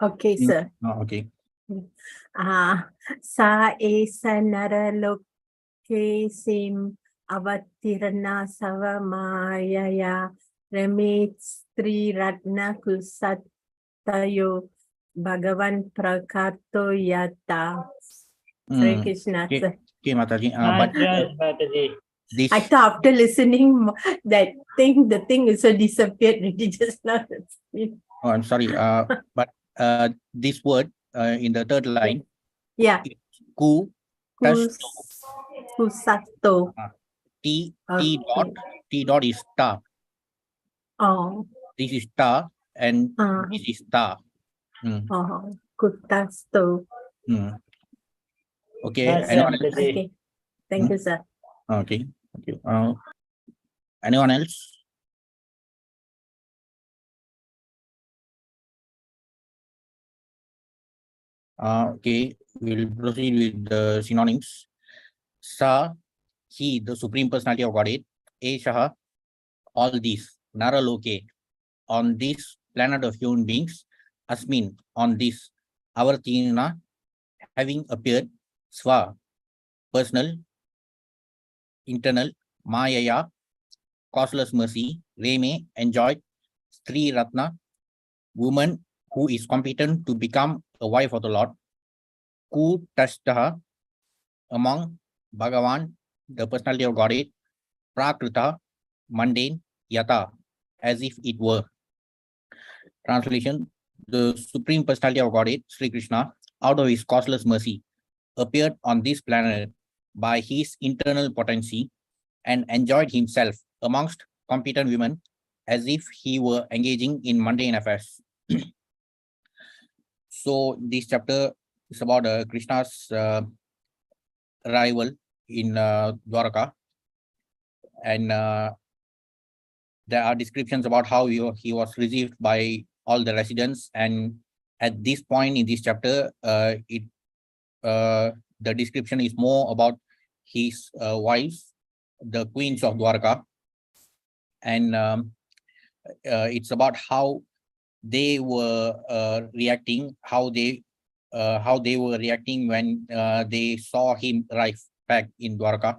Okay, sir. Okay. Sa esa naraloke sim avatirana savamayaya remit Sri Ratna Kusatayo Bhagavan Prakato Yata. Hare Krishna, Okay, sir. okay, Mataji. But But this, I thought after listening that thing, the thing is so disappeared really just now. oh, I'm sorry. But this word in the third line, Yeah. ku tasto. Kusato. T Okay. dot is star. Oh. This is star and this is star. Oh. Kutasto. Okay. Yes, Anyone sir. else? Okay. Thank you, sir. Okay. Thank you. Anyone else? Okay, we'll proceed with the synonyms. Sa, he, the Supreme Personality of Godhead. Eshaha, all these. Naraloke, on this planet of human beings. Asmin, on this. Avartina, having appeared. Swa, personal, internal. Mayaya, causeless mercy. Reme, enjoyed. Sri Ratna, woman who is competent to become a wife of the Lord. Ku Tashtaha, among Bhagavan, the personality of Godhead. Prakrita, mundane. Yata, as if it were. Translation: the Supreme Personality of Godhead, Sri Krishna, out of his causeless mercy, appeared on this planet by his internal potency and enjoyed himself amongst competent women as if he were engaging in mundane affairs. So this chapter is about Krishna's arrival in Dwaraka, and there are descriptions about how he was received by all the residents. And at this point in this chapter, the description is more about his wives, the queens of Dwarka, and it's about how they were reacting, how they were reacting when they saw him arrive back in Dwarka.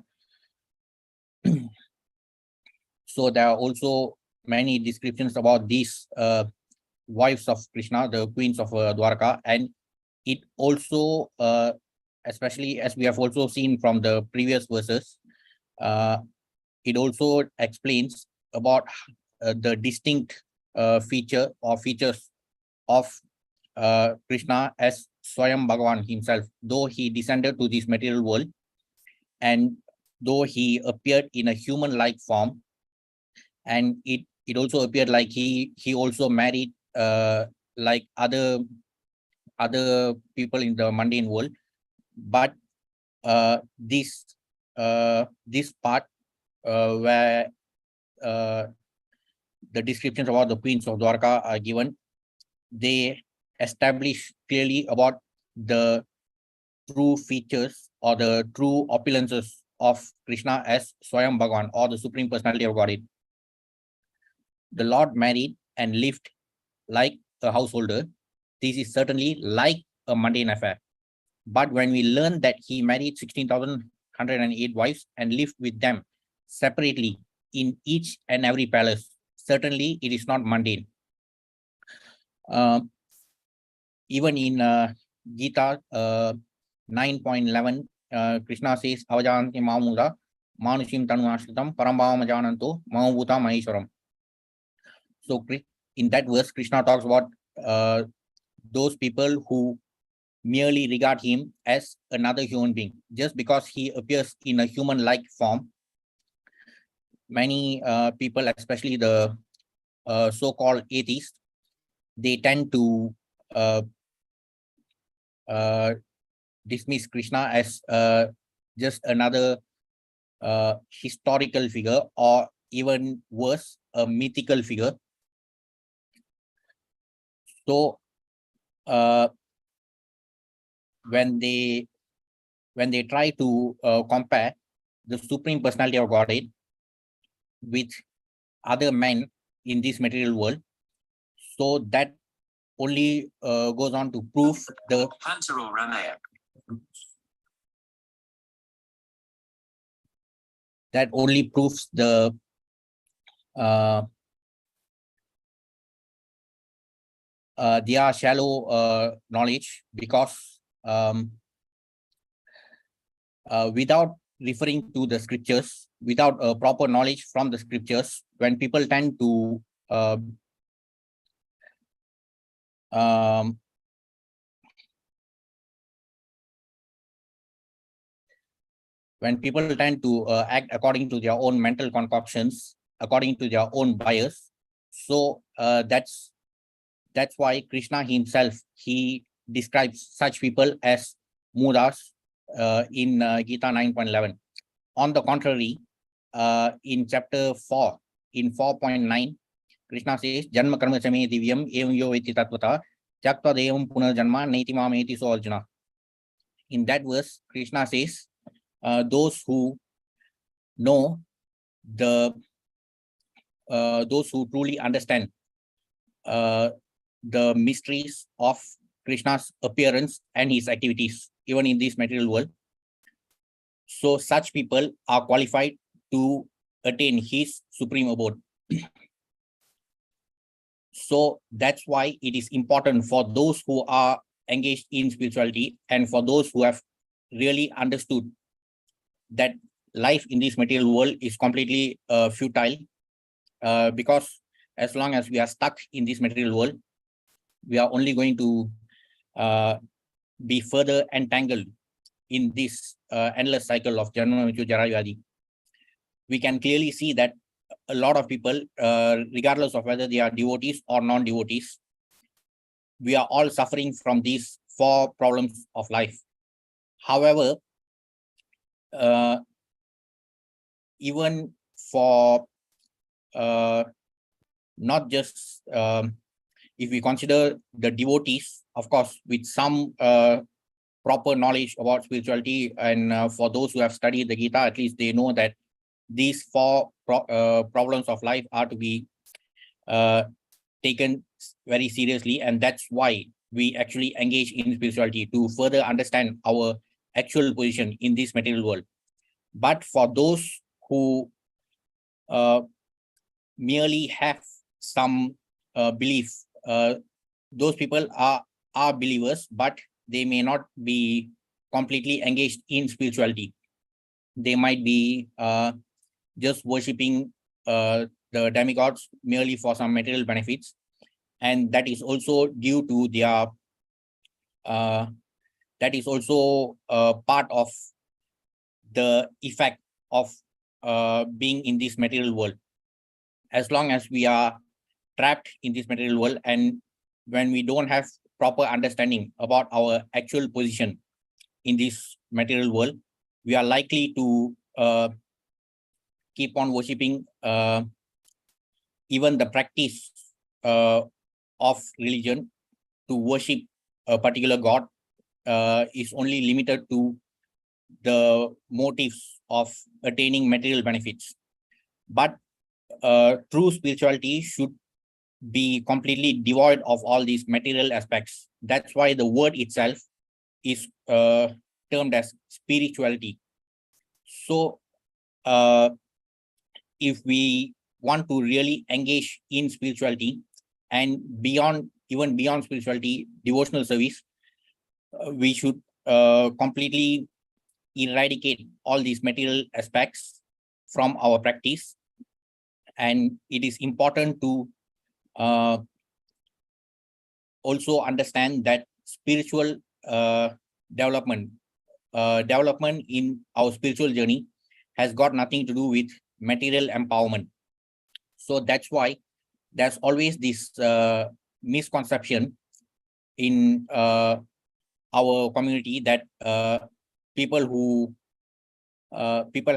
So there are also many descriptions about these wives of Krishna, the queens of Dwarka, and it also, especially as we have also seen from the previous verses, it also explains about the distinct features of Krishna as Swayam Bhagavan himself, though he descended to this material world and though he appeared in a human-like form, and it also appeared like he also married like other people in the mundane world, but this part where the descriptions about the queens of Dwarka are given, they establish clearly about the true features or the true opulences of Krishna as Swayam Bhagavan, or the Supreme Personality of Godhead. The Lord married and lived like a householder. This is certainly like a mundane affair. But when we learn that he married 16,108 wives and lived with them separately in each and every palace, certainly it is not mundane. Even in Gita 9.11, Krishna says, Avajanti Mamuda, Manushim Tanuashritam, Parambhava Majananto, Mahabhuta Maheshwaram. So in that verse, Krishna talks about those people who merely regard him as another human being, just because he appears in a human-like form. Many people, especially the so-called atheists, they tend to dismiss Krishna as just another historical figure, or even worse, a mythical figure. So when they try to compare the Supreme Personality of Godhead with other men in this material world, so that only goes on to prove the that only proves the their shallow knowledge, because without referring to the scriptures, without a proper knowledge from the scriptures, when people tend to act according to their own mental concoctions, according to their own bias, so that's why Krishna himself, he describes such people as mudas in Gita 9.11. On the contrary, in chapter 4, in 4.9, Krishna says, Janma karma same divyam evam yo eti tatvata chakta devam punarjanma neti mameti so Arjuna. In that verse, Krishna says, those who know those who truly understand the mysteries of Krishna's appearance and his activities, even in this material world. So such people are qualified to attain his supreme abode. So that's why it is important for those who are engaged in spirituality and for those who have really understood that life in this material world is completely futile, because as long as we are stuck in this material world, we are only going to be further entangled in this endless cycle of Janma Mrityu Jara Vyadhi. We can clearly see that a lot of people, regardless of whether they are devotees or non-devotees, we are all suffering from these 4 problems of life. However, even for not just if we consider the devotees, of course, with some proper knowledge about spirituality, and for those who have studied the Gita, at least they know that these 4 problems of life are to be taken very seriously, and that's why we actually engage in spirituality, to further understand our actual position in this material world. But for those who merely have some belief, those people are believers, but they may not be completely engaged in spirituality. They might be just worshipping the demigods merely for some material benefits, and that is also due to their that is also part of the effect of being in this material world. As long as we are trapped in this material world, and when we don't have proper understanding about our actual position in this material world, we are likely to keep on worshipping even the practice of religion. To worship a particular god is only limited to the motives of attaining material benefits. But true spirituality should be completely devoid of all these material aspects. That's why the word itself is termed as spirituality. So if we want to really engage in spirituality and beyond, even beyond spirituality, devotional service, we should completely eradicate all these material aspects from our practice. And it is important to also understand that spiritual development in our spiritual journey has got nothing to do with material empowerment. So that's why there's always this misconception in our community that people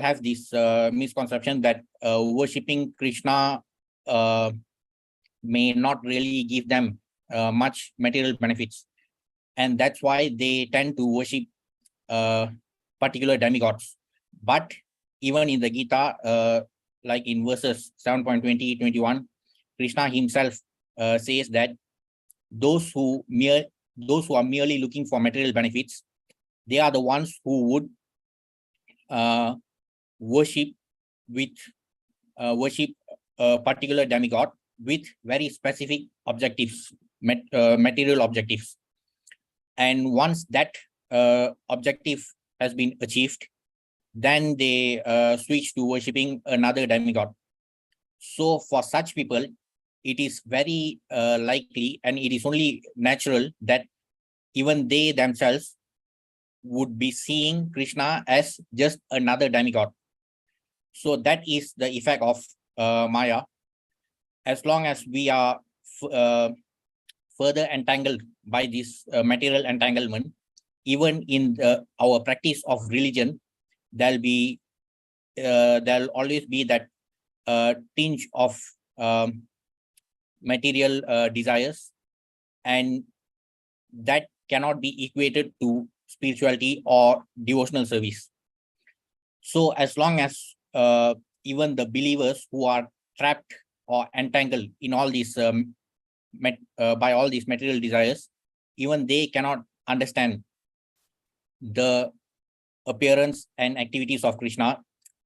have this misconception that worshipping Krishna may not really give them much material benefits, and that's why they tend to worship particular demigods. But even in the Gita, like in verses 7.20, 21, Krishna himself says that those who are merely looking for material benefits, they are the ones who would worship a particular demigod with very specific objectives, material objectives. And once that objective has been achieved, then they switch to worshipping another demigod. So for such people, it is very likely, and it is only natural, that even they themselves would be seeing Krishna as just another demigod. So that is the effect of Maya. As long as we are further entangled by this material entanglement, even in our practice of religion, there'll always be that tinge of material desires, and that cannot be equated to spirituality or devotional service. So as long as even the believers who are trapped or entangled in all these by all these material desires, even they cannot understand the appearance and activities of Krishna.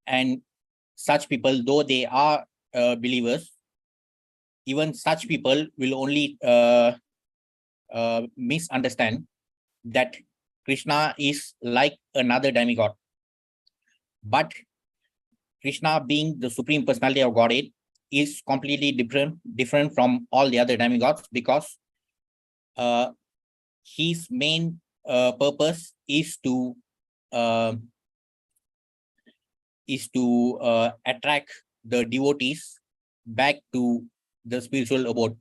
And such people, though they are believers, even such people will only misunderstand that Krishna is like another demigod. But Krishna, being the Supreme Personality of Godhead, is completely different from all the other demigods, because his main purpose is to attract the devotees back to the spiritual abode.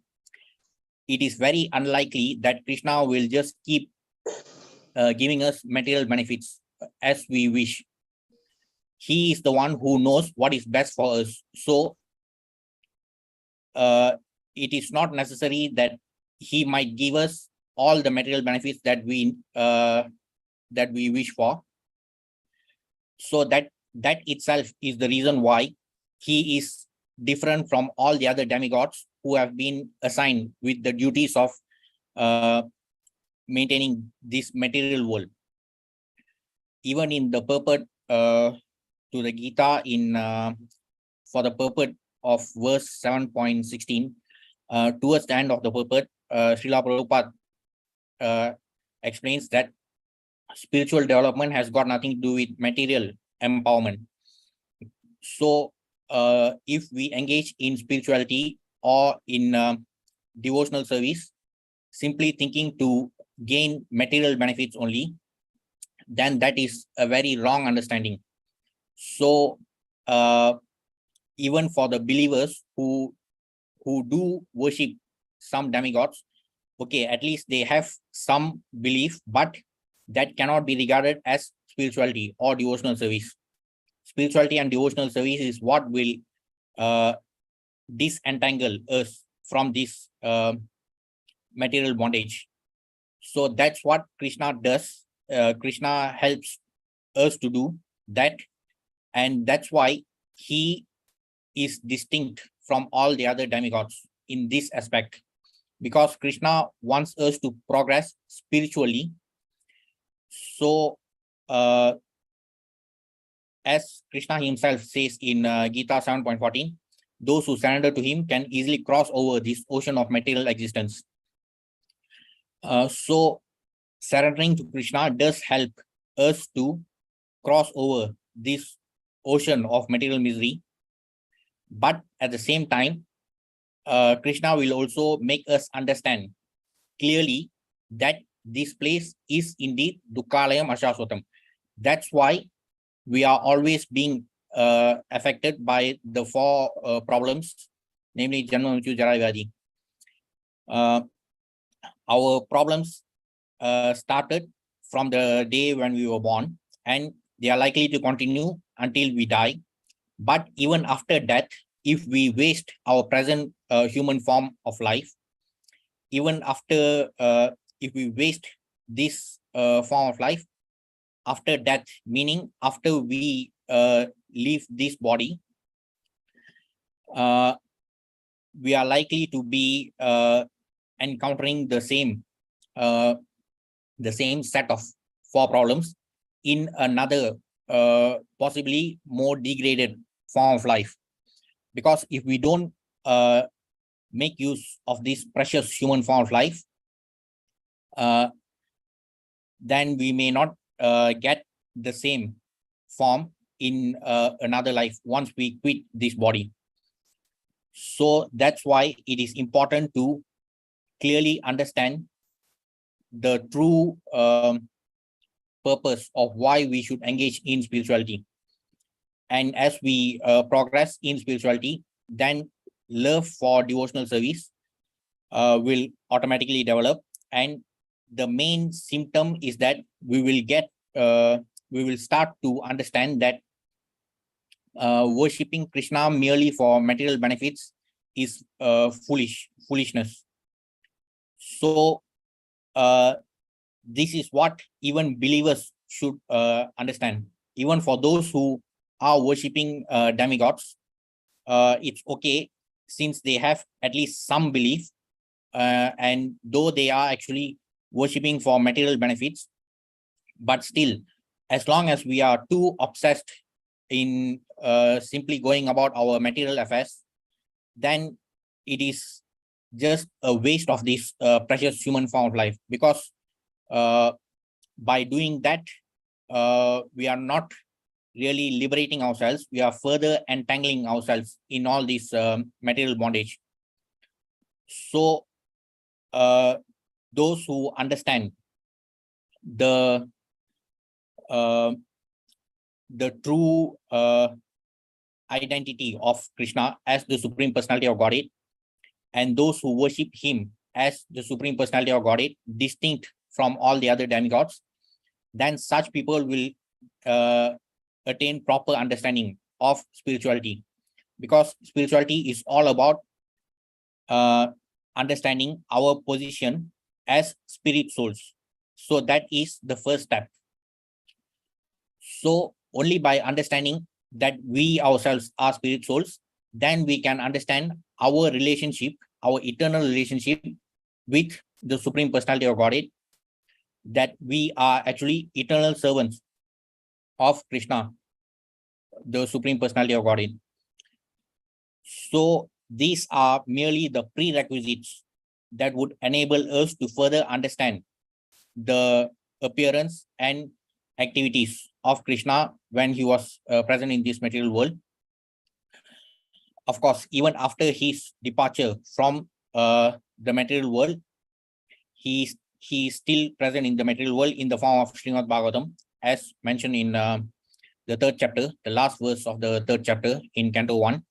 It is very unlikely that Krishna will just keep giving us material benefits as we wish. He is the one who knows what is best for us. So it is not necessary that he might give us all the material benefits that we wish for. So that itself is the reason why he is different from all the other demigods who have been assigned with the duties of maintaining this material world. Even in the purport to the Gita, in for the purport of verse 7.16, towards the end of the purport, Srila Prabhupada explains that spiritual development has got nothing to do with material empowerment. So if we engage in spirituality or in devotional service, simply thinking to gain material benefits only, then that is a very wrong understanding. So even for the believers who do worship some demigods, okay, at least they have some belief, but that cannot be regarded as spirituality or devotional service. Spirituality and devotional service is what will disentangle us from this material bondage. So that's what Krishna does. Krishna helps us to do that, and that's why he is distinct from all the other demigods in this aspect, because Krishna wants us to progress spiritually. So as Krishna himself says in Gita 7.14, those who surrender to him can easily cross over this ocean of material existence. So surrendering to Krishna does help us to cross over this ocean of material misery. But at the same time, Krishna will also make us understand clearly that this place is indeed Dukkalayam Ashaswatam. That's why we are always being affected by the four problems, namely Janma, Mrityu, Jara, Vyadhi. Our problems started from the day when we were born, and they are likely to continue until we die. But even after death, if we waste our present human form of life, even after if we waste this form of life after death, meaning after we leave this body, we are likely to be encountering the same set of 4 problems in another possibly more degraded form of life. Because if we don't make use of this precious human form of life, then we may not get the same form in another life once we quit this body. So that's why it is important to clearly understand the true purpose of why we should engage in spirituality. And as we progress in spirituality, then love for devotional service will automatically develop. And the main symptom is that we will start to understand that worshipping Krishna merely for material benefits is foolishness. So this is what even believers should understand. Even for those who are worshipping demigods, it's okay, since they have at least some belief, and though they are actually worshipping for material benefits, but still, as long as we are too obsessed in simply going about our material affairs, then it is just a waste of this precious human form of life. Because by doing that, we are not really liberating ourselves. We are further entangling ourselves in all this material bondage. So those who understand the true identity of Krishna as the Supreme Personality of Godhead, and those who worship him as the Supreme Personality of Godhead, distinct from all the other demigods, then such people will attain proper understanding of spirituality. Because spirituality is all about understanding our position as spirit souls. So that is the first step. So only by understanding that we ourselves are spirit souls, then we can understand our relationship, our eternal relationship with the Supreme Personality of Godhead, that we are actually eternal servants of Krishna, the Supreme Personality of Godhead. So these are merely the prerequisites that would enable us to further understand the appearance and activities of Krishna when he was present in this material world. Of course, even after his departure from the material world, he is still present in the material world in the form of Srimad Bhagavatam, as mentioned in the 3rd chapter, the last verse of the 3rd chapter in Canto 1.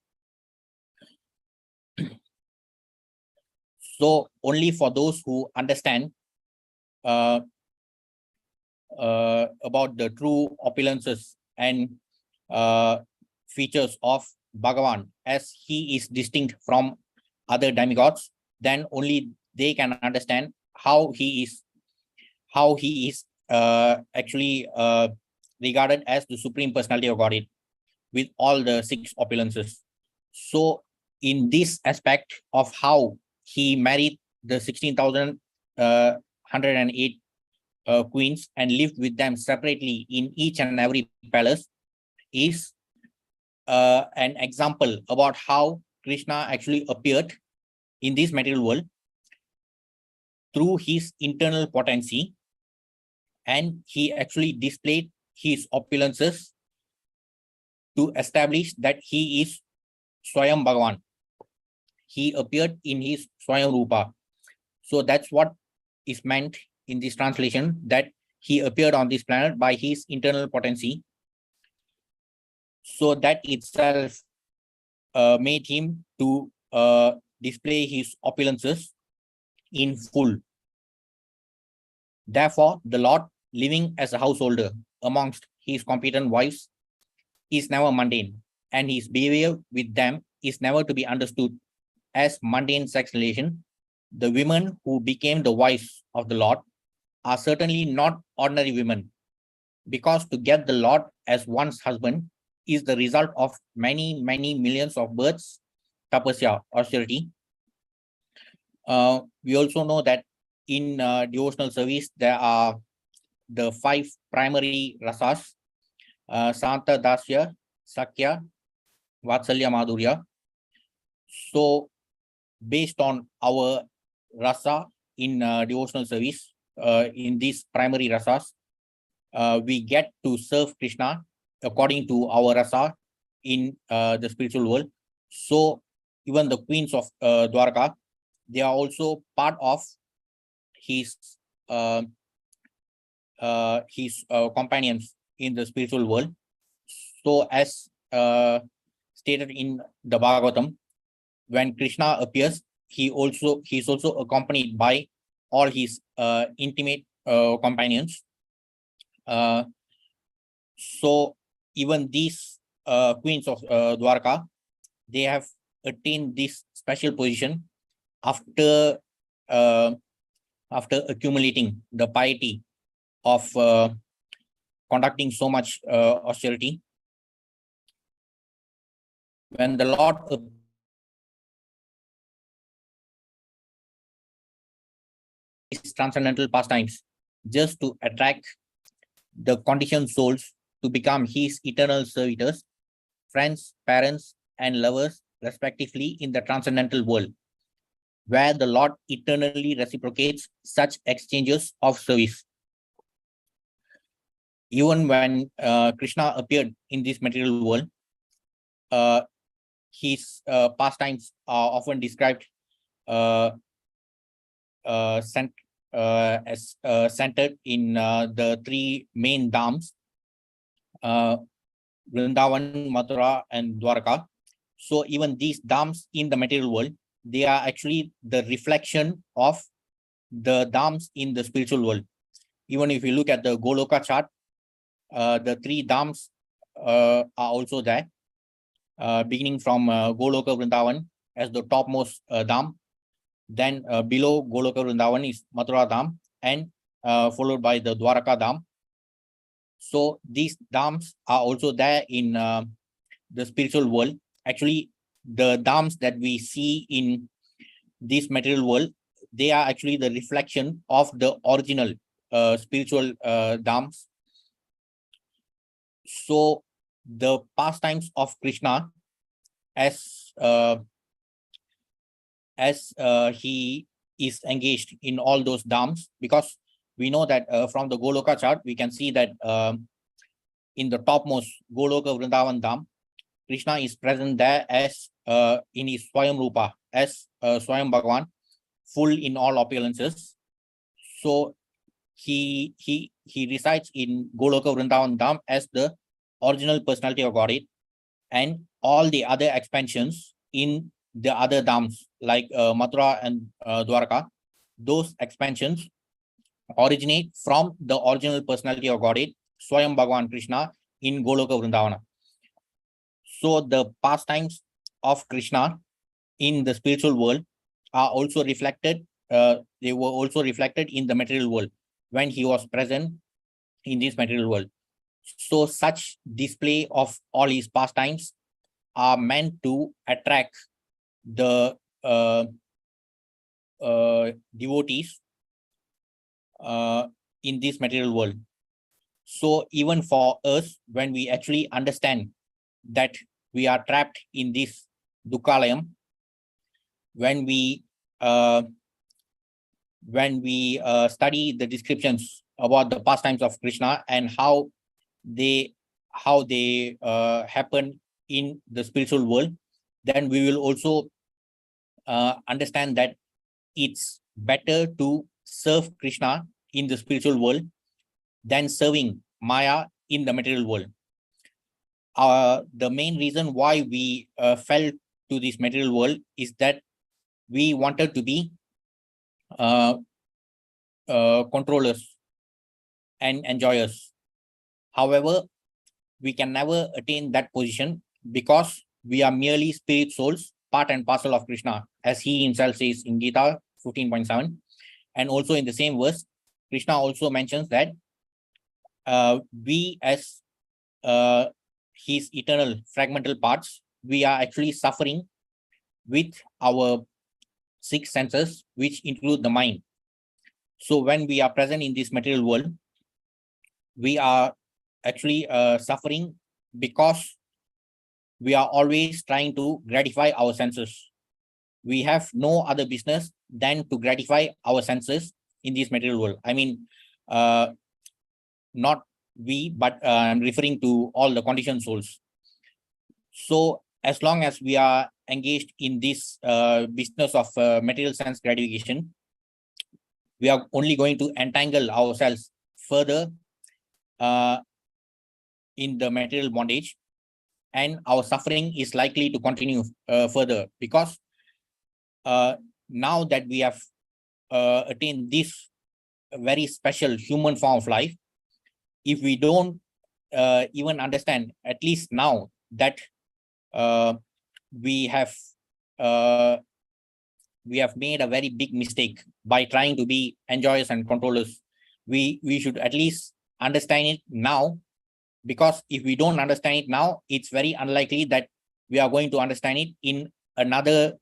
So only for those who understand about the true opulences and features of Bhagavan, as he is distinct from other demigods, then only they can understand how he is actually regarded as the Supreme Personality of Godhead with all the 6 opulences. So in this aspect of how he married the 16,108 queens and lived with them separately in each and every palace is an example about how Krishna actually appeared in this material world through his internal potency, and he actually displayed his opulences to establish that he is Swayam Bhagavan. He appeared in his Swayam Rupa. So that's what is meant in this translation, that he appeared on this planet by his internal potency. So that itself made him to display his opulences in full. Therefore, the Lord, living as a householder amongst his competent wives, is never mundane, and his behavior with them is never to be understood as mundane sex relation. The women who became the wives of the Lord are certainly not ordinary women, because to get the Lord as one's husband is the result of many, many millions of births, tapasya, austerity. We also know that in devotional service, there are the 5 primary rasas, Santa Dasya, Sakya, Vatsalya Madhurya. So based on our rasa in devotional service, in these primary rasas, we get to serve Krishna according to our rasa in the spiritual world. So even the queens of Dwarka, they are also part of his companions in the spiritual world. So as stated in the Bhagavatam, when Krishna appears, he's also accompanied by all his intimate companions. So even these queens of Dwarka, they have attained this special position after accumulating the piety of conducting so much austerity. When the Lord transcendental pastimes just to attract the conditioned souls to become his eternal servitors, friends, parents, and lovers, respectively, in the transcendental world, where the Lord eternally reciprocates such exchanges of service. Even when Krishna appeared in this material world, his pastimes are often described as centered in the 3 main dhams, Vrindavan, Mathura, and Dwarka. So even these dhams in the material world, they are actually the reflection of the dhams in the spiritual world. Even if you look at the Goloka chart, the 3 dhams are also there, beginning from Goloka Vrindavan as the topmost dham. Then below Goloka Vrindavan is Mathura dham, and followed by the Dwaraka dham. So these dhams are also there in the spiritual world. Actually, the dhams that we see in this material world, they are actually the reflection of the original spiritual dhams. So the pastimes of Krishna, as he is engaged in all those dhams, because we know that from the Goloka chart, we can see that in the topmost Goloka Vrindavan dham, Krishna is present there as in his Swayam Rupa, as Swayam Bhagavan, full in all opulences. So he resides in Goloka Vrindavan dham as the original personality of Godhead, and all the other expansions in the other dhams like Mathura and Dwarka, those expansions originate from the original personality of Godhead, Swayam Bhagavan Krishna, in Goloka Vrindavana. So the pastimes of Krishna in the spiritual world are also reflected. They were also reflected in the material world when he was present in this material world. So such display of all his pastimes are meant to attract the devotees in this material world. So even for us, when we actually understand that we are trapped in this Dukkalayam, when we study the descriptions about the pastimes of Krishna and how they happen in the spiritual world, then we will also understand that it's better to serve Krishna in the spiritual world than serving Maya in the material world. The main reason why we fell to this material world is that we wanted to be controllers and enjoyers. However, we can never attain that position because we are merely spirit souls, part and parcel of Krishna, as he himself says in Gita 15.7. And also in the same verse, Krishna also mentions that we as his eternal fragmental parts, we are actually suffering with our six senses, which include the mind. So when we are present in this material world, we are actually suffering because we are always trying to gratify our senses. We have no other business than to gratify our senses in this material world. I mean, not we, but I'm referring to all the conditioned souls. So as long as we are engaged in this business of material sense gratification, we are only going to entangle ourselves further in the material bondage, and our suffering is likely to continue further, because now that we have attained this very special human form of life, if we don't even understand, at least now that we have made a very big mistake by trying to be enjoyers and controllers, we should at least understand it now, because if we don't understand it now, it's very unlikely that we are going to understand it in another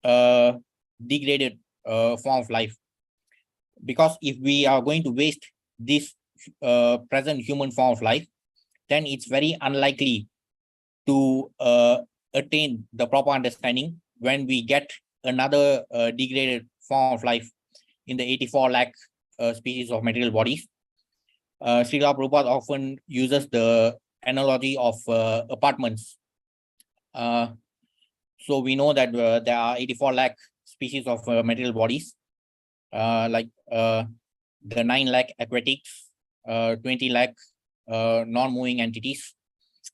degraded form of life. Because if we are going to waste this present human form of life, then it's very unlikely to attain the proper understanding when we get another degraded form of life in the 84 lakh species of material bodies. Srila Prabhupada often uses the analogy of apartments. So we know that there are 84 lakh species of material bodies, like the 9 lakh aquatics, 20 lakh non-moving entities,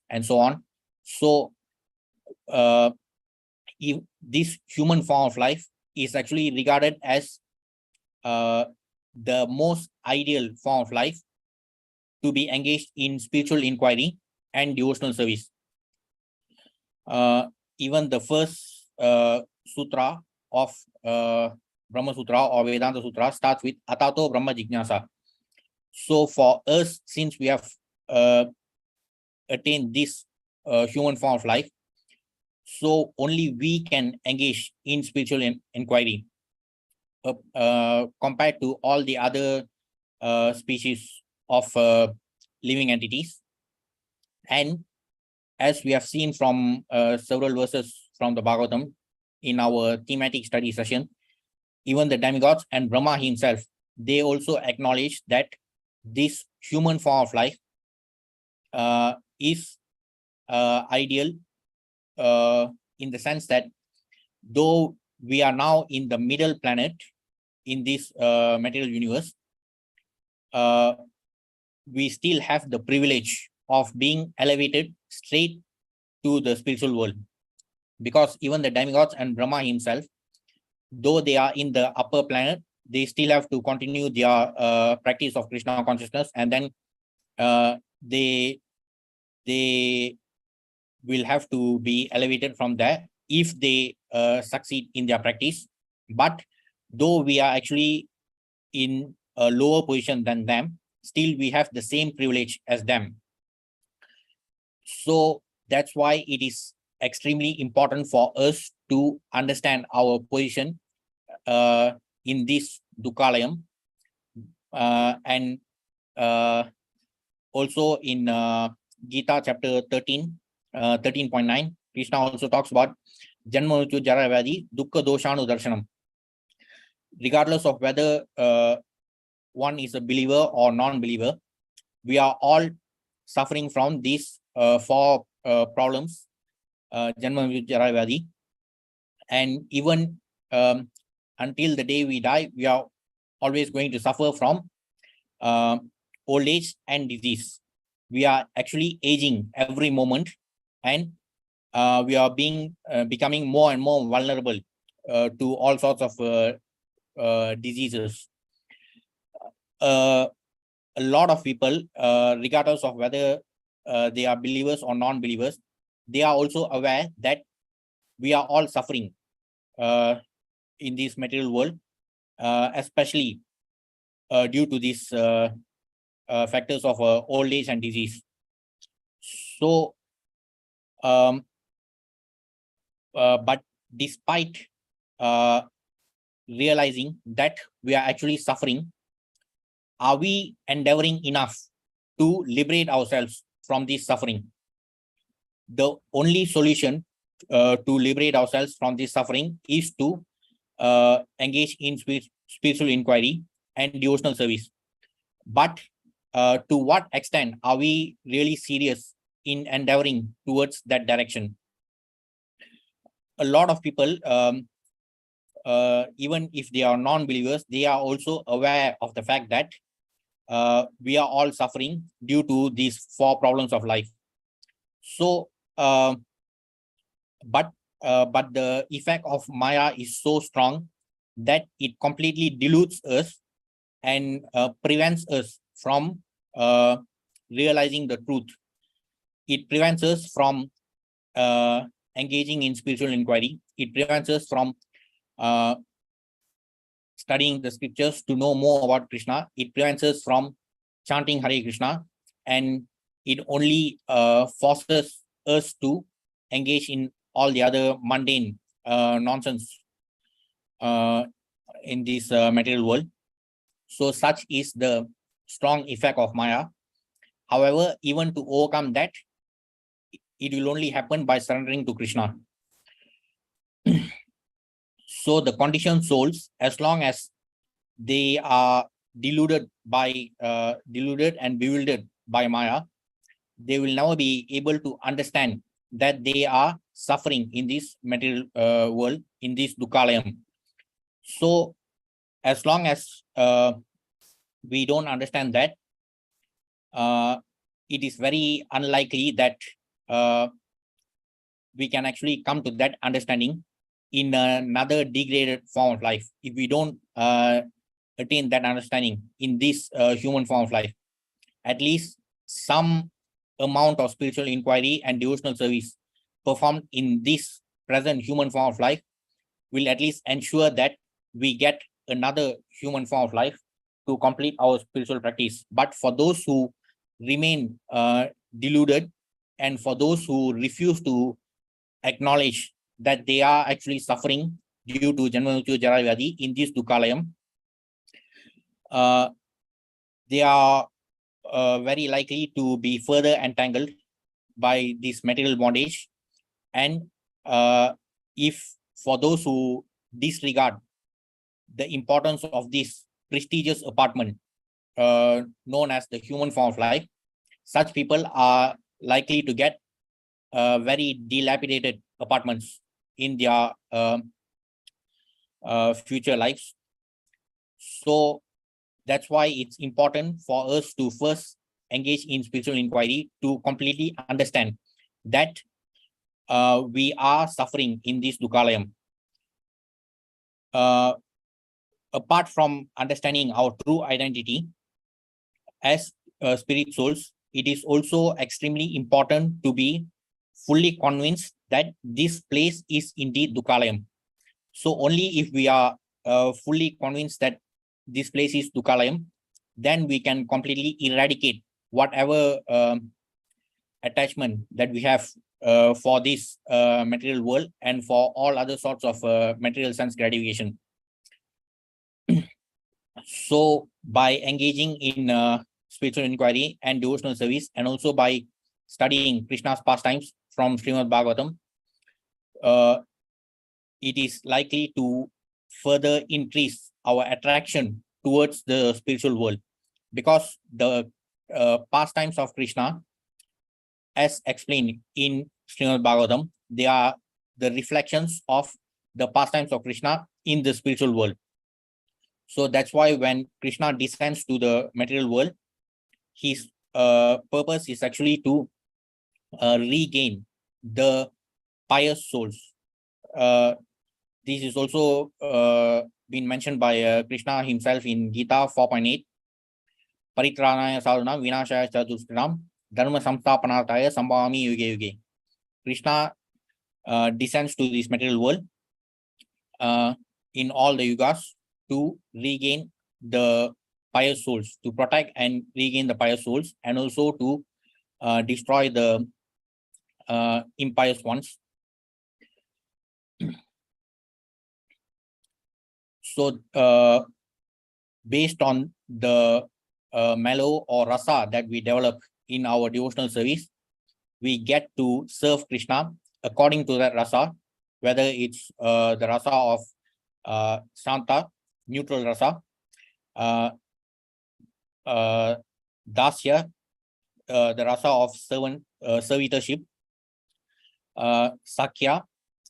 and so on. So if this human form of life is actually regarded as the most ideal form of life to be engaged in spiritual inquiry and devotional service. Even the first sutra of Brahma Sutra or Vedanta Sutra starts with Atato Brahma Jignasa. So for us, since we have attained this human form of life, so only we can engage in spiritual inquiry compared to all the other species of living entities. And as we have seen from several verses from the Bhagavatam in our thematic study session, even the demigods and Brahma himself, they also acknowledge that this human form of life is ideal in the sense that though we are now in the middle planet in this material universe, we still have the privilege of being elevated straight to the spiritual world. Because even the demigods and Brahma himself, though they are in the upper planet, they still have to continue their practice of Krishna consciousness, and then they will have to be elevated from there if they succeed in their practice. But though we are actually in a lower position than them, still we have the same privilege as them. So that's why it is extremely important for us to understand our position in this Dukkalayam. And also in Gita chapter 13, 13.9, Krishna also talks about Janma Mrityu Jara Vyadhi Dukkha Doshanu Darshanam. Regardless of whether one is a believer or non-believer, we are all suffering from these four problems, Janma Mrityu Jara Vyadhi. And even until the day we die, we are always going to suffer from old age and disease. We are actually aging every moment, and we are becoming more and more vulnerable to all sorts of diseases. A lot of people, regardless of whether they are believers or non-believers, they are also aware that we are all suffering in this material world, especially due to these factors of old age and disease. So, but despite realizing that we are actually suffering, are we endeavoring enough to liberate ourselves from this suffering? The only solution to liberate ourselves from this suffering is to engage in spiritual inquiry and devotional service. But to what extent are we really serious in endeavoring towards that direction? A lot of people, even if they are non-believers, they are also aware of the fact that we are all suffering due to these 4 problems of life. So, but the effect of Maya is so strong that it completely dilutes us and prevents us from realizing the truth. It prevents us from engaging in spiritual inquiry. It prevents us from studying the scriptures to know more about Krishna. It prevents us from chanting Hare Krishna, and it only forces us to engage in all the other mundane nonsense in this material world. So such is the strong effect of Maya. However, even to overcome that, it will only happen by surrendering to Krishna. So the conditioned souls, as long as they are deluded and bewildered by Maya, they will never be able to understand that they are suffering in this material world, in this Dukkalayam. So as long as we don't understand that, it is very unlikely that we can actually come to that understanding in another degraded form of life. If we don't attain that understanding in this human form of life, at least some amount of spiritual inquiry and devotional service performed in this present human form of life will at least ensure that we get another human form of life to complete our spiritual practice. But for those who remain deluded, and for those who refuse to acknowledge that they are actually suffering due to Janma Mrityu Jara Vyadhi in this Dukkalayam, they are very likely to be further entangled by this material bondage. And if for those who disregard the importance of this prestigious apartment known as the human form of life, such people are likely to get very dilapidated apartments in their future lives. So that's why it's important for us to first engage in spiritual inquiry to completely understand that we are suffering in this Dukkalayam. Apart from understanding our true identity as spirit souls, it is also extremely important to be fully convinced that this place is indeed Dukkalayam. So only if we are fully convinced that this place is Dukkalayam, then we can completely eradicate whatever attachment that we have for this material world and for all other sorts of material sense gratification. So by engaging in spiritual inquiry and devotional service, and also by studying Krishna's pastimes from Srimad Bhagavatam, it is likely to further increase our attraction towards the spiritual world, because the pastimes of Krishna, as explained in Srimad Bhagavatam, they are the reflections of the pastimes of Krishna in the spiritual world. So that's why when Krishna descends to the material world, his purpose is actually to regain the pious souls. This is also been mentioned by Krishna himself in Gita 4.8. Paritranaya sadhana vinashaya chaduskram dharma samstapanarthaya sambhavami yuge yuge. Krishna descends to this material world in all the yugas to regain the pious souls, to protect and regain the pious souls, and also to destroy the impious ones. So based on the mellow or rasa that we develop in our devotional service, we get to serve Krishna according to that rasa, whether it's the rasa of Shanta, neutral rasa, Dasya, the rasa of servitorship, Sakya,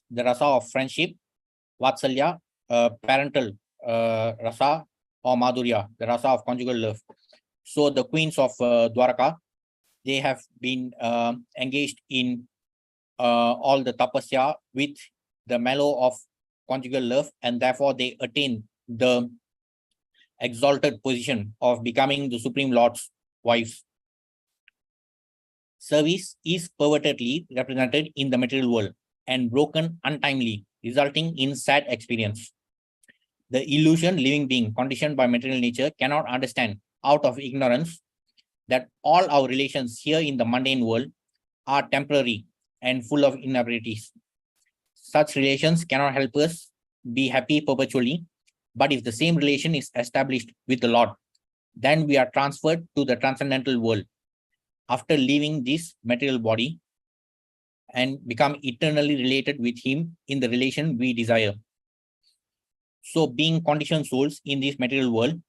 the rasa of friendship, Vatsalya, parental rasa, or Madhurya, the rasa of conjugal love. So the queens of Dwaraka, they have been engaged in all the tapasya with the mellow of conjugal love, and therefore they attain the exalted position of becoming the Supreme Lord's wives. Service is pervertedly represented in the material world and broken untimely, resulting in sad experience. The illusion living being conditioned by material nature cannot understand out of ignorance that all our relations here in the mundane world are temporary and full of inevitabilities. Such relations cannot help us be happy perpetually, but if the same relation is established with the Lord, then we are transferred to the transcendental world after leaving this material body and become eternally related with him in the relation we desire. So being conditioned souls in this material world,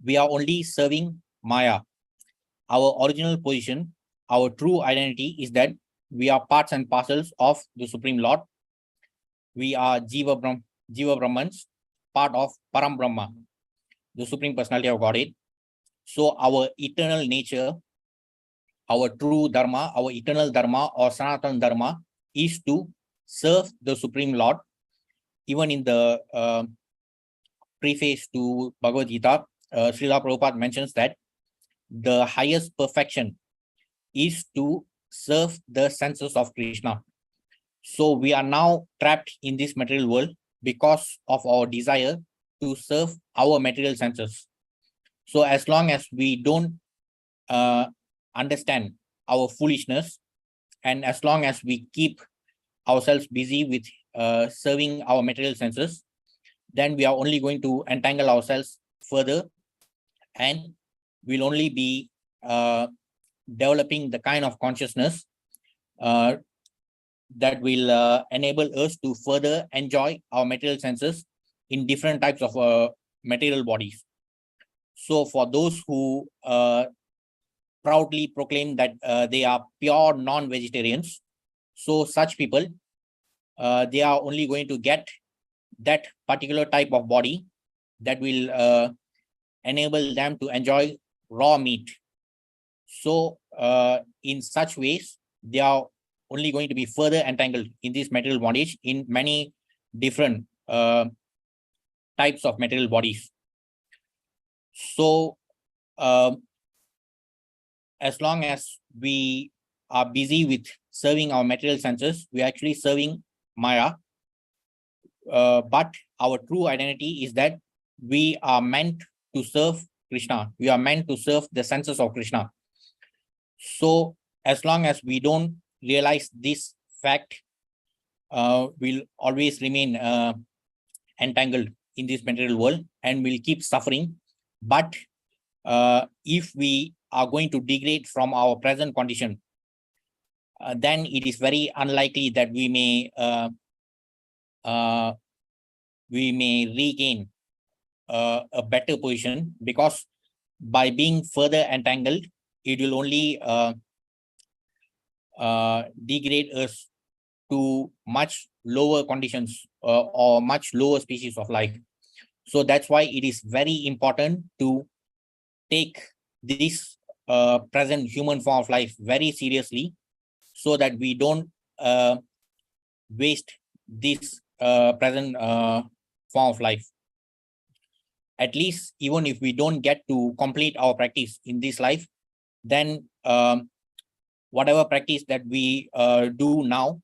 we are only serving Maya. Our original position, our true identity is that we are parts and parcels of the Supreme Lord. We are Jiva Brahmans, part of Param Brahma, the Supreme Personality of Godhead. So our eternal nature, our true Dharma, our eternal Dharma or Sanatana Dharma is to serve the Supreme Lord. Even in the preface to Bhagavad Gita, Srila Prabhupada mentions that the highest perfection is to serve the senses of Krishna. So we are now trapped in this material world because of our desire to serve our material senses. So as long as we don't understand our foolishness, and as long as we keep ourselves busy with serving our material senses, then we are only going to entangle ourselves further, and we'll only be developing the kind of consciousness that will enable us to further enjoy our material senses in different types of material bodies. So for those who proudly proclaim that they are pure non-vegetarians, so such people, they are only going to get that particular type of body that will enable them to enjoy raw meat. So in such ways, they are only going to be further entangled in this material bondage in many different types of material bodies. So as long as we are busy with serving our material senses, we are actually serving Maya. But our true identity is that we are meant to serve Krishna. We are meant to serve the senses of Krishna. So as long as we don't realize this fact, we'll always remain entangled in this material world and we'll keep suffering. But if we are going to degrade from our present condition, then it is very unlikely that we may regain a better position, because by being further entangled, it will only degrade us to much lower conditions or much lower species of life. So that's why it is very important to take this present human form of life very seriously, so that we don't waste this present form of life. At least, even if we don't get to complete our practice in this life, then whatever practice that we do now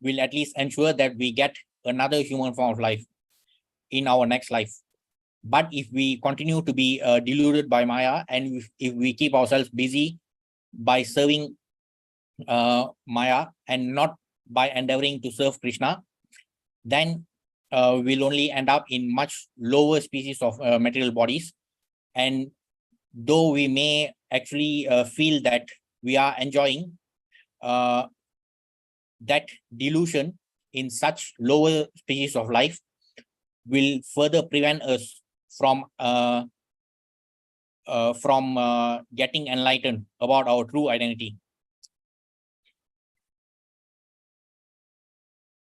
will at least ensure that we get another human form of life in our next life. But if we continue to be deluded by Maya, and if we keep ourselves busy by serving Maya and not by endeavoring to serve Krishna, then will only end up in much lower species of material bodies. And though we may actually feel that we are enjoying that delusion in such lower species of life will further prevent us from getting enlightened about our true identity.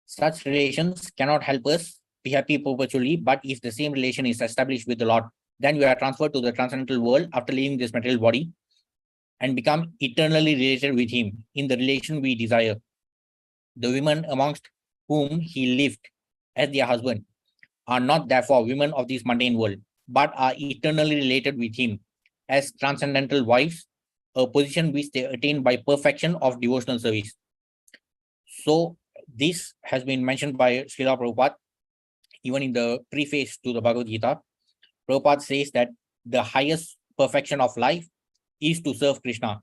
Such relations cannot help us be happy perpetually, but if the same relation is established with the Lord, then we are transferred to the transcendental world after leaving this material body and become eternally related with him in the relation we desire. The women amongst whom he lived as their husband are not therefore women of this mundane world, but are eternally related with him as transcendental wives, a position which they attain by perfection of devotional service. So this has been mentioned by Srila Prabhupada even in the preface to the Bhagavad Gita. Prabhupada says that the highest perfection of life is to serve Krishna.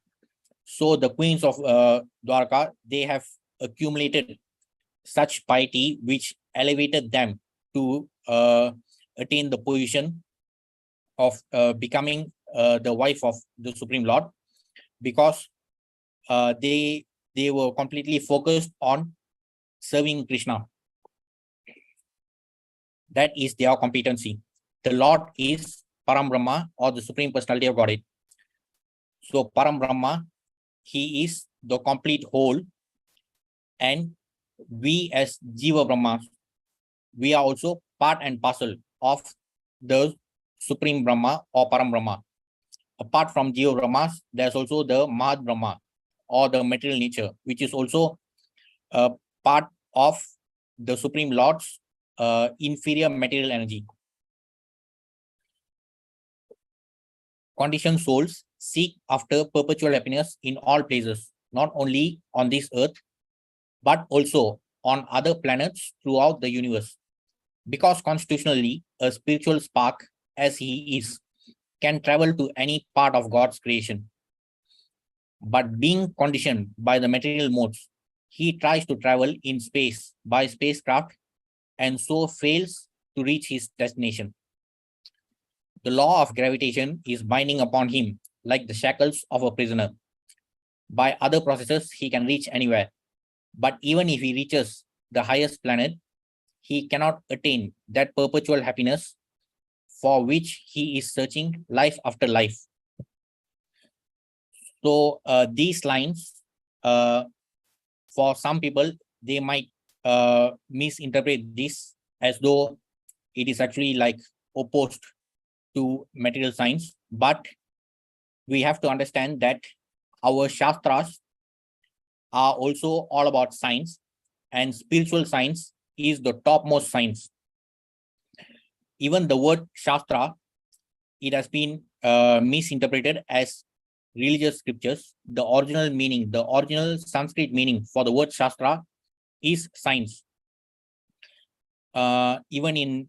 So the queens of Dwarka, they have accumulated such piety which elevated them to attain the position of becoming the wife of the Supreme Lord, because they were completely focused on serving Krishna. That is their competency. The Lord is Param Brahma, or the Supreme Personality of Godhead. So Param Brahma, he is the complete whole, and we as Jiva Brahmas, we are also part and parcel of the Supreme Brahma or Param Brahma. Apart from Jiva Brahmas, there's also the Mahad Brahma, or the material nature, which is also a part of the Supreme Lord's inferior material energy. Conditioned souls seek after perpetual happiness in all places, not only on this earth, but also on other planets throughout the universe. Because constitutionally, a spiritual spark, as he is, can travel to any part of God's creation. But being conditioned by the material modes, he tries to travel in space by spacecraft and so fails to reach his destination. The law of gravitation is binding upon him like the shackles of a prisoner. By other processes, he can reach anywhere. But even if he reaches the highest planet, he cannot attain that perpetual happiness for which he is searching life after life. So these lines, for some people, they might misinterpret this as though it is actually like opposed to material science. But we have to understand that our Shastras are also all about science, and spiritual science is the topmost science. Even the word Shastra, it has been misinterpreted as religious scriptures. The original meaning, the original Sanskrit meaning for the word Shastra is science. Even in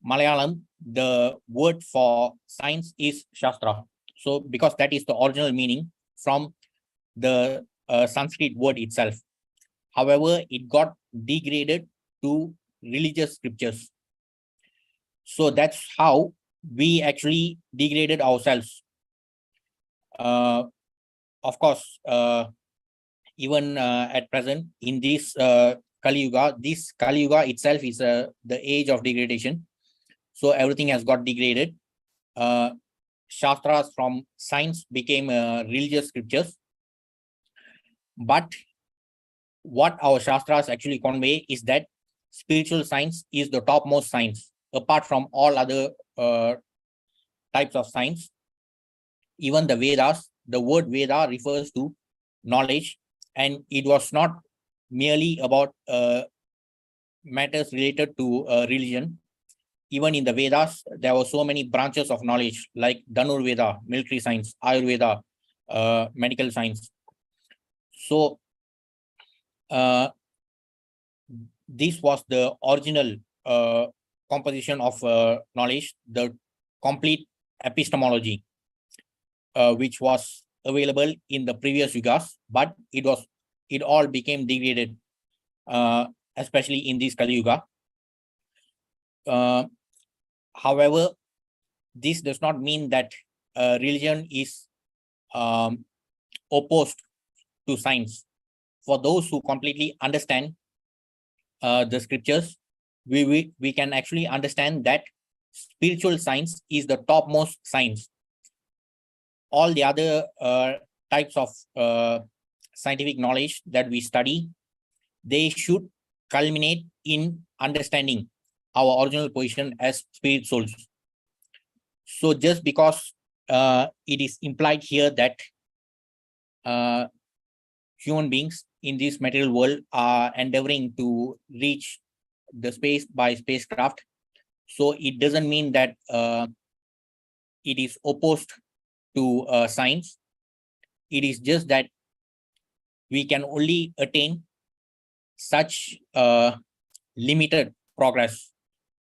Malayalam, the word for science is Shastra. So because that is the original meaning from the Sanskrit word itself. However, it got degraded to religious scriptures. So that's how we actually degraded ourselves. Of course, even at present in this Kali Yuga itself is the age of degradation. So everything has got degraded. Shastras from science became religious scriptures. But what our Shastras actually convey is that spiritual science is the topmost science, apart from all other types of science. Even the Vedas, the word Veda refers to knowledge, and it was not merely about matters related to religion. Even in the Vedas, there were so many branches of knowledge like Dhanur Veda, military science, Ayurveda, medical science. So this was the original composition of knowledge, the complete epistemology, which was available in the previous yugas, but it all became degraded, especially in this Kali Yuga. However, this does not mean that religion is opposed to science. For those who completely understand the scriptures, we can actually understand that spiritual science is the topmost science. All the other types of scientific knowledge that we study, they should culminate in understanding our original position as spirit souls. So just because it is implied here that human beings in this material world are endeavoring to reach the space by spacecraft, so it doesn't mean that it is opposed to science. It is just that we can only attain such limited progress,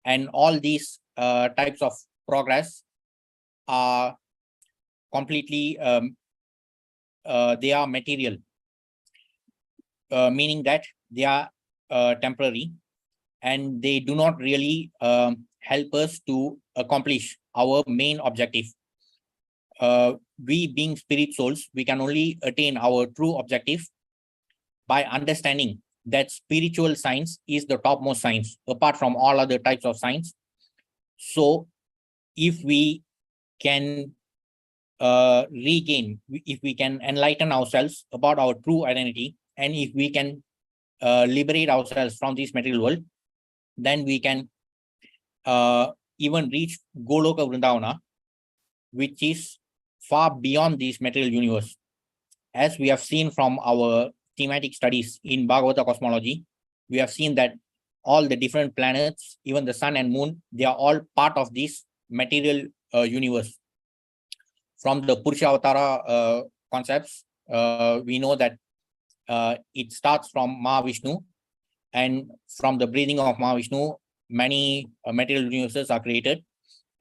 and all these types of progress are completely they are material, meaning that they are temporary, and they do not really help us to accomplish our main objective. We being spirit souls, we can only attain our true objective by understanding that spiritual science is the topmost science apart from all other types of science. So if we can regain, if we can enlighten ourselves about our true identity, and if we can liberate ourselves from this material world, then we can even reach Goloka Vrindavana, which is far beyond this material universe. As we have seen from our thematic studies in Bhagavata cosmology, we have seen that all the different planets, even the sun and moon, they are all part of this material universe. From the Purusha Avatara concepts, we know that it starts from Mahavishnu, and from the breathing of Mahavishnu, many material universes are created.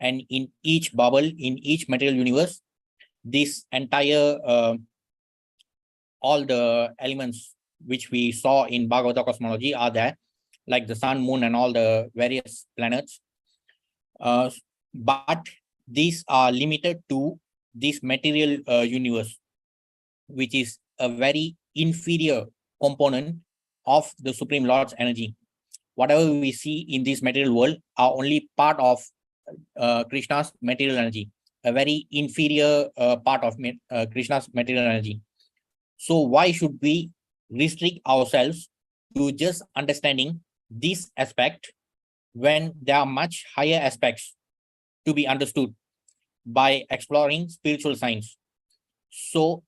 And in each bubble, in each material universe, this entire, all the elements which we saw in Bhagavata cosmology are there, like the sun, moon, and all the various planets. But these are limited to this material universe, which is a very inferior component of the Supreme Lord's energy. Whatever we see in this material world are only part of Krishna's material energy, a very inferior part of Krishna's material energy. So why should we restrict ourselves to just understanding this aspect when there are much higher aspects to be understood by exploring spiritual science? So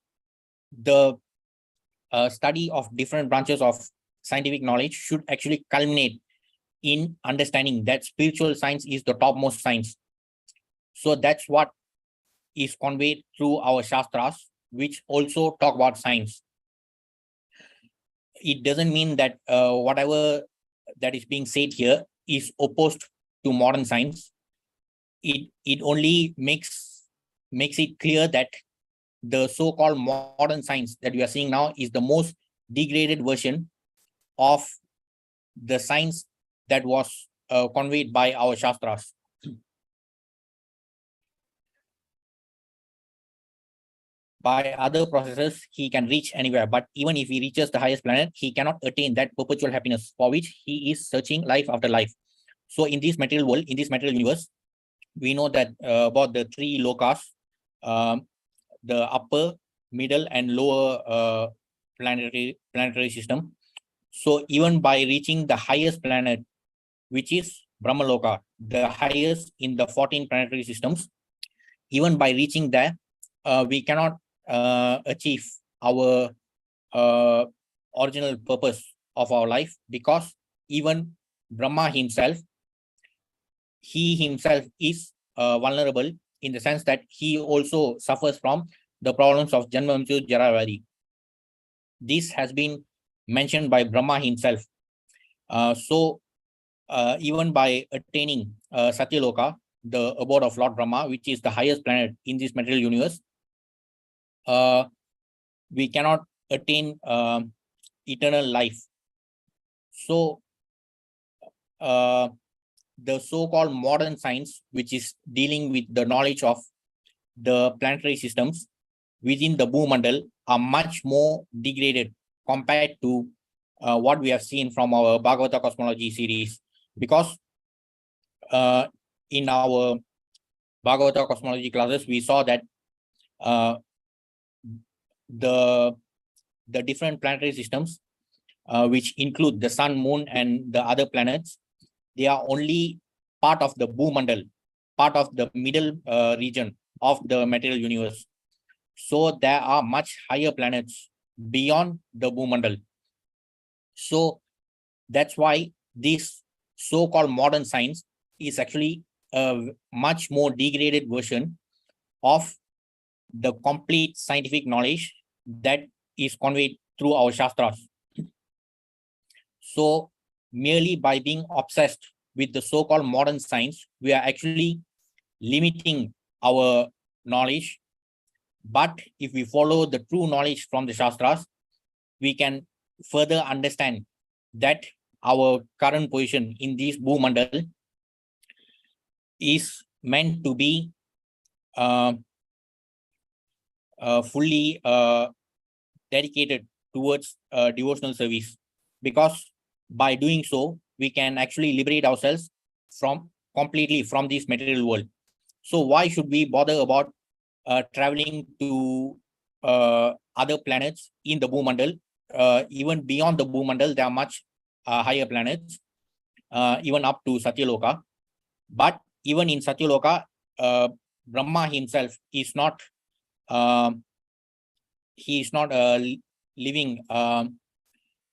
the study of different branches of scientific knowledge should actually culminate in understanding that spiritual science is the topmost science. So that's what is conveyed through our Shastras, which also talk about science. It doesn't mean that whatever that is being said here is opposed to modern science. It only makes it clear that the so-called modern science that we are seeing now is the most degraded version of the science that was conveyed by our Shastras. By other processes, he can reach anywhere, but even if he reaches the highest planet, he cannot attain that perpetual happiness for which he is searching life after life. So in this material world, in this material universe, we know that about the three lokas, the upper, middle, and lower planetary system. So even by reaching the highest planet, which is Brahmaloka, the highest in the 14 planetary systems, even by reaching there, we cannot achieve our original purpose of our life, because even Brahma himself, he himself is vulnerable in the sense that he also suffers from the problems of Janma Mrityu Jara Vyadhi. This has been mentioned by Brahma himself. So even by attaining Satyaloka, the abode of Lord Brahma, which is the highest planet in this material universe, we cannot attain eternal life. So the so-called modern science, which is dealing with the knowledge of the planetary systems within the Bhumandal, are much more degraded compared to what we have seen from our Bhagavata cosmology series. Because in our Bhagavata cosmology classes, we saw that the different planetary systems, which include the sun, moon, and the other planets, they are only part of the Bhumandal, part of the middle region of the material universe. So there are much higher planets beyond the Bhumandal. So that's why this so-called modern science is actually a much more degraded version of the complete scientific knowledge that is conveyed through our Shastras. So merely by being obsessed with the so-called modern science, we are actually limiting our knowledge. But if we follow the true knowledge from the Shastras, we can further understand that our current position in this Bhumandal is meant to be fully dedicated towards devotional service, because by doing so, we can actually liberate ourselves completely from this material world. So why should we bother about traveling to other planets in the Bhumandal? Even beyond the Bhumandal, there are much higher planets, even up to Satyaloka. But even in Satyaloka, Brahma himself is not living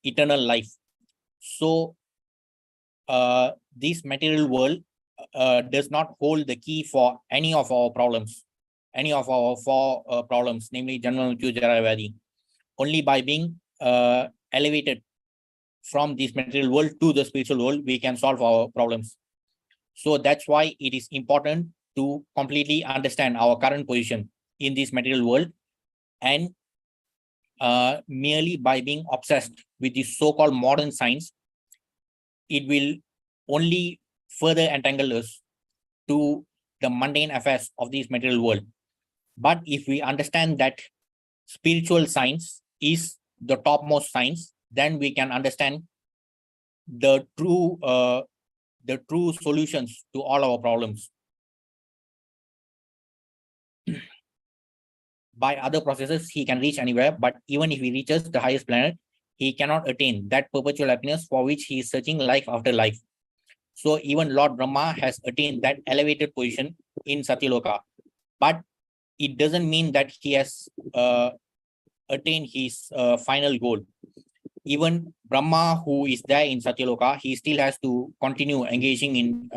eternal life. So this material world does not hold the key for any of our problems, any of our four problems, namely Janma, Mrityu, Jara, Vyadhi. Only by being elevated from this material world to the spiritual world, we can solve our problems. So that's why it is important to completely understand our current position in this material world, and merely by being obsessed with this so-called modern science, it will only further entangle us to the mundane affairs of this material world. But if we understand that spiritual science is the topmost science, then we can understand the true solutions to all our problems. By other processes, he can reach anywhere, but even if he reaches the highest planet, he cannot attain that perpetual happiness for which he is searching life after life. So even Lord Brahma has attained that elevated position in Satyaloka, but it doesn't mean that he has attained his final goal. Even Brahma, who is there in Satyaloka, he still has to continue engaging in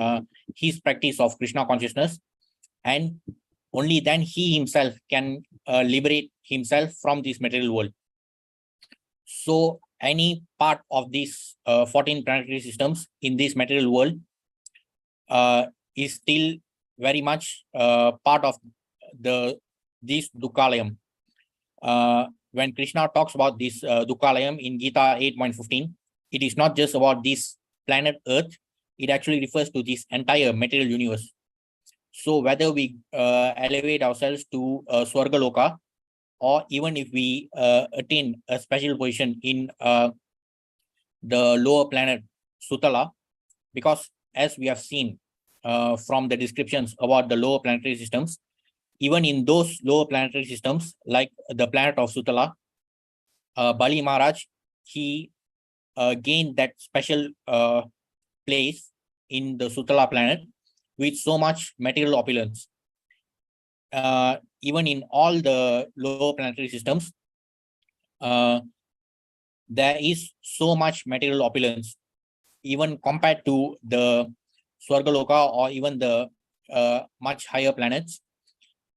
his practice of Krishna consciousness, and only then he himself can liberate himself from this material world. So any part of these 14 planetary systems in this material world is still very much part of this Dukkalayam. When Krishna talks about this Dukkalayam in Gita 8.15, it is not just about this planet Earth, it actually refers to this entire material universe. So whether we elevate ourselves to Swargaloka, or even if we attain a special position in the lower planet Sutala, because as we have seen from the descriptions about the lower planetary systems, even in those lower planetary systems, like the planet of Sutala, Bali Maharaj, he gained that special place in the Sutala planet with so much material opulence. Even in all the lower planetary systems, there is so much material opulence, even compared to the Swargaloka or even the much higher planets.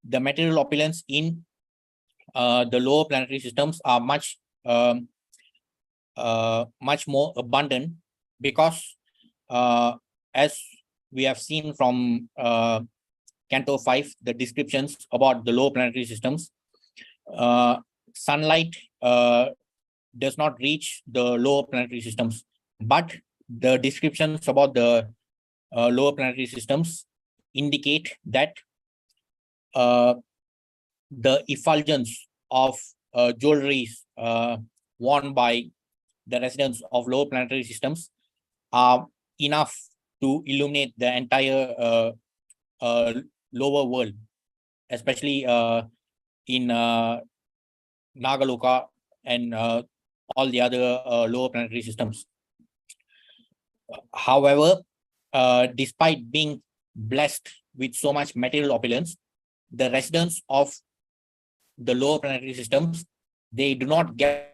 The material opulence in the lower planetary systems are much more abundant, because as we have seen from Canto 5, the descriptions about the lower planetary systems, sunlight does not reach the lower planetary systems, but the descriptions about the lower planetary systems indicate that the effulgence of jewelries worn by the residents of lower planetary systems are enough to illuminate the entire lower world, especially in Nagaloka and all the other lower planetary systems. However, despite being blessed with so much material opulence, the residents of the lower planetary systems, they do not get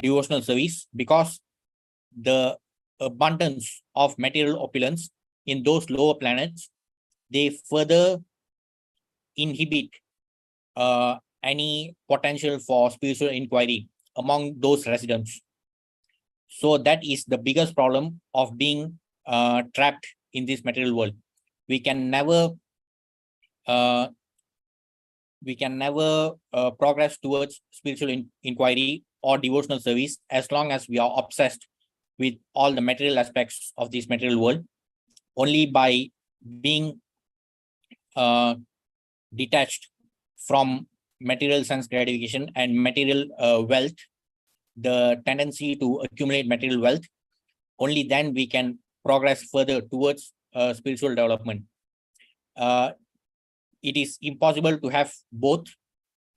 devotional service because the abundance of material opulence in those lower planets, they further inhibit any potential for spiritual inquiry among those residents. So that is the biggest problem of being trapped in this material world. We can never progress towards spiritual inquiry or devotional service as long as we are obsessed with all the material aspects of this material world. Only by being detached from material sense gratification and material wealth, the tendency to accumulate material wealth, only then we can progress further towards spiritual development. It is impossible to have both.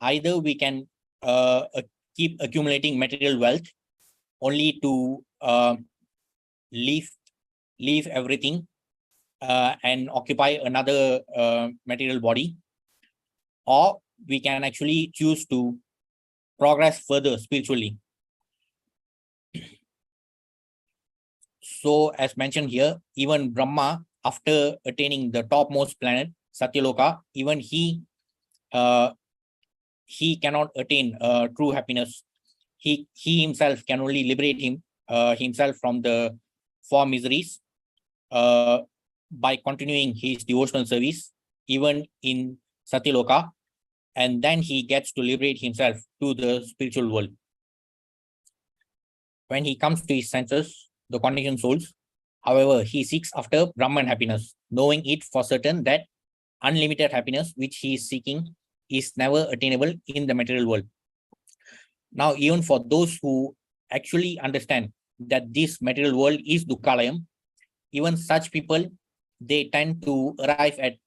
Either we can keep accumulating material wealth only to leave everything and occupy another material body, or we can actually choose to progress further spiritually. So as mentioned here, even Brahma, after attaining the topmost planet, Satyaloka, even he cannot attain true happiness. He himself can only liberate himself from the four miseries by continuing his devotional service, even in Satyaloka, and then he gets to liberate himself to the spiritual world. When he comes to his senses, the conditioned souls, however, he seeks after Brahman happiness, knowing it for certain that unlimited happiness which he is seeking is never attainable in the material world. Now, even for those who actually understand that this material world is Dukkalayam, even such people, they tend to arrive at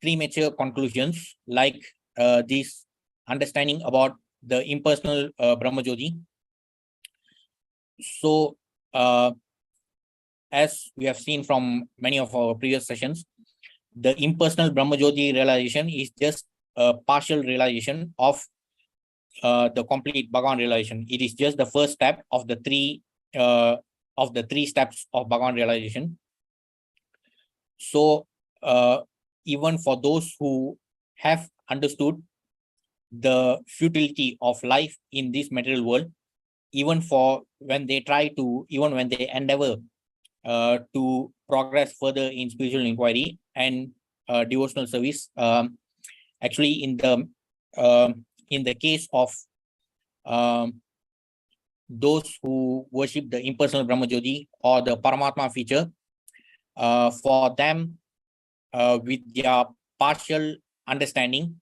premature conclusions like this understanding about the impersonal Brahmajyoti. So, as we have seen from many of our previous sessions, the impersonal Brahmajyoti realization is just a partial realization of the complete Bhagavan realization. It is just the first step of the three steps of Bhagavan realization. So even for those who have understood the futility of life in this material world, even when they endeavor to progress further in spiritual inquiry and devotional service, actually in the case of those who worship the impersonal Brahmajyoti or the Paramatma feature, for them, with their partial understanding,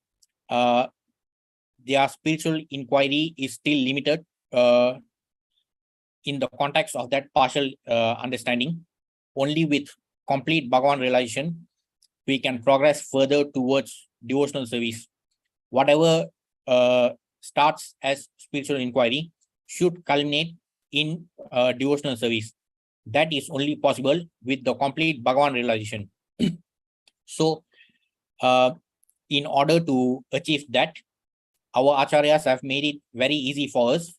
their spiritual inquiry is still limited in the context of that partial understanding. Only with complete Bhagavan realization, we can progress further towards devotional service. Whatever starts as spiritual inquiry should culminate in devotional service. That is only possible with the complete Bhagavan realization. So, in order to achieve that, our acharyas have made it very easy for us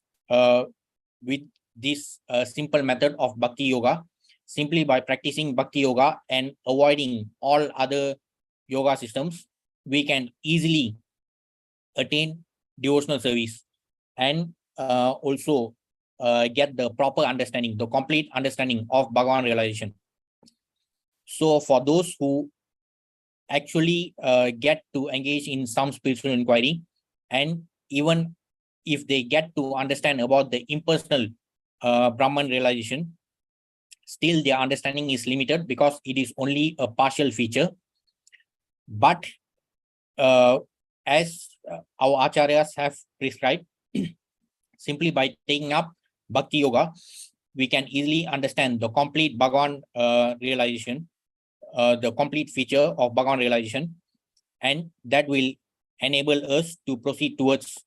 with this simple method of bhakti yoga. Simply by practicing bhakti yoga and avoiding all other yoga systems, we can easily attain devotional service and also get the proper understanding, the complete understanding of Bhagavan realization. So for those who actually get to engage in some spiritual inquiry, and even if they get to understand about the impersonal Brahman realization, still their understanding is limited because it is only a partial feature. But as our acharyas have prescribed, simply by taking up Bhakti Yoga, we can easily understand the complete Bhagavan realization, the complete feature of Bhagavan realization, and that will enable us to proceed towards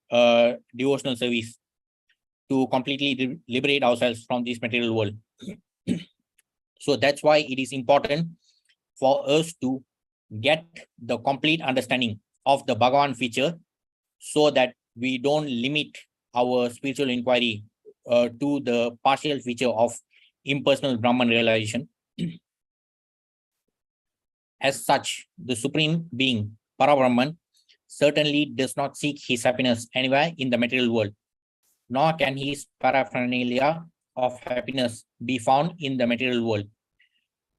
devotional service to completely liberate ourselves from this material world. So that's why it is important for us to get the complete understanding of the Bhagavan feature so that we don't limit our spiritual inquiry to the partial feature of impersonal Brahman realization. As such, the Supreme Being, Parabrahman, certainly does not seek his happiness anywhere in the material world, nor can his paraphernalia of happiness be found in the material world.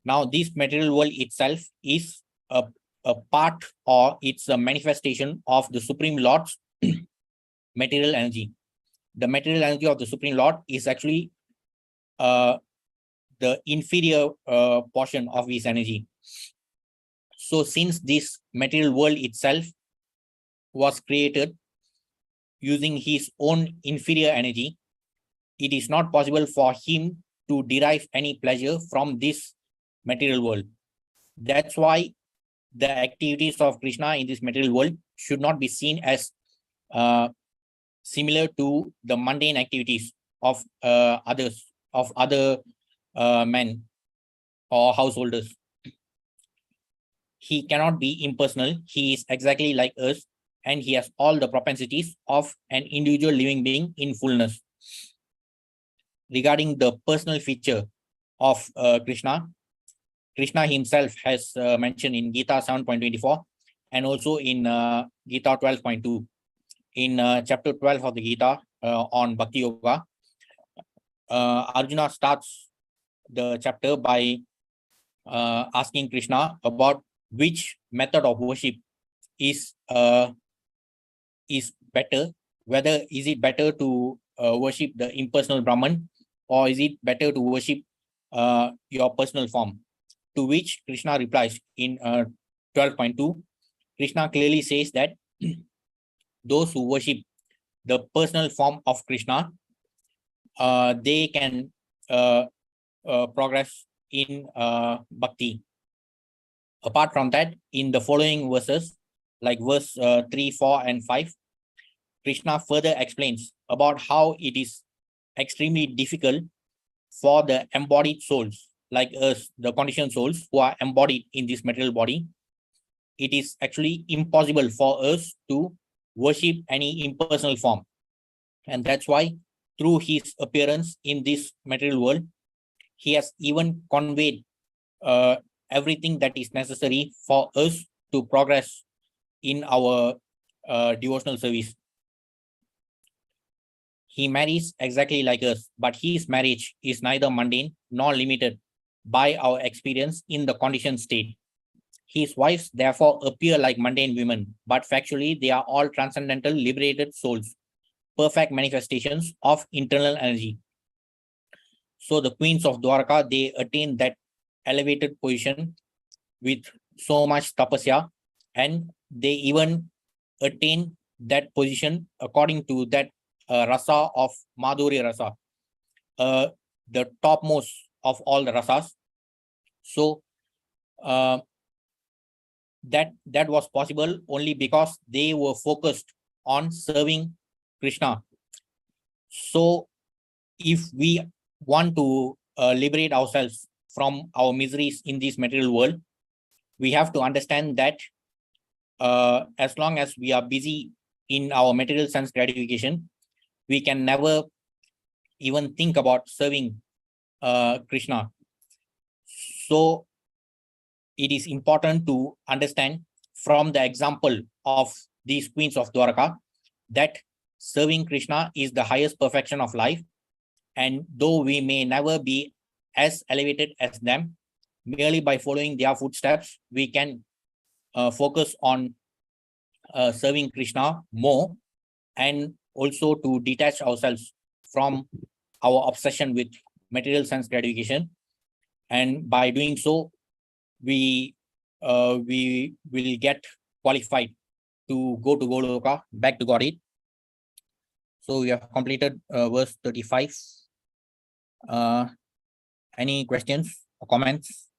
Now, this material world itself is a part, or it's a manifestation of the Supreme Lord's material energy. The material energy of the Supreme Lord is actually the inferior portion of his energy. So since this material world itself was created using his own inferior energy, it is not possible for him to derive any pleasure from this material world. That's why the activities of Krishna in this material world should not be seen as similar to the mundane activities of other men or householders. He cannot be impersonal. He is exactly like us, and he has all the propensities of an individual living being in fullness. Regarding the personal feature of Krishna, Krishna himself has mentioned in Gita 7.24 and also in Gita 12.2. In chapter 12 of the Gita on Bhakti Yoga, Arjuna starts the chapter by asking Krishna about which method of worship is better, whether is it better to worship the impersonal Brahman, or is it better to worship your personal form? To which Krishna replies in 12.2, Krishna clearly says that those who worship the personal form of Krishna, they can progress in bhakti. Apart from that, in the following verses, like verse 3, 4, and 5, Krishna further explains about how it is extremely difficult for the embodied souls, like us, the conditioned souls who are embodied in this material body. It is actually impossible for us to worship any impersonal form. And that's why through his appearance in this material world, he has even conveyed everything that is necessary for us to progress in our devotional service. He marries exactly like us, but his marriage is neither mundane nor limited by our experience in the conditioned state. His wives therefore appear like mundane women, but factually they are all transcendental, liberated souls, perfect manifestations of internal energy. So the queens of Dwarka, they attain that elevated position with so much tapasya, and they even attain that position according to that rasa of Madhurya rasa, the topmost of all the rasas. So that was possible only because they were focused on serving Krishna. So if we want to liberate ourselves from our miseries in this material world, we have to understand that as long as we are busy in our material sense gratification, we can never even think about serving Krishna. So it is important to understand from the example of these queens of Dwarka that serving Krishna is the highest perfection of life. And though we may never be as elevated as them, merely by following their footsteps, we can focus on serving Krishna more, and also to detach ourselves from our obsession with material sense gratification and by doing so, we will get qualified to go to Goloka, back to Godhead. So we have completed verse 35. Any questions or comments?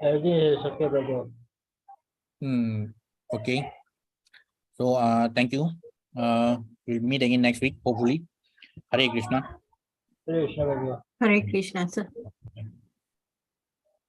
Everything is okay, brother. Okay. So thank you. We'll meet again next week, hopefully. Hare Krishna. Hare Krishna, brother. Hare Krishna, sir.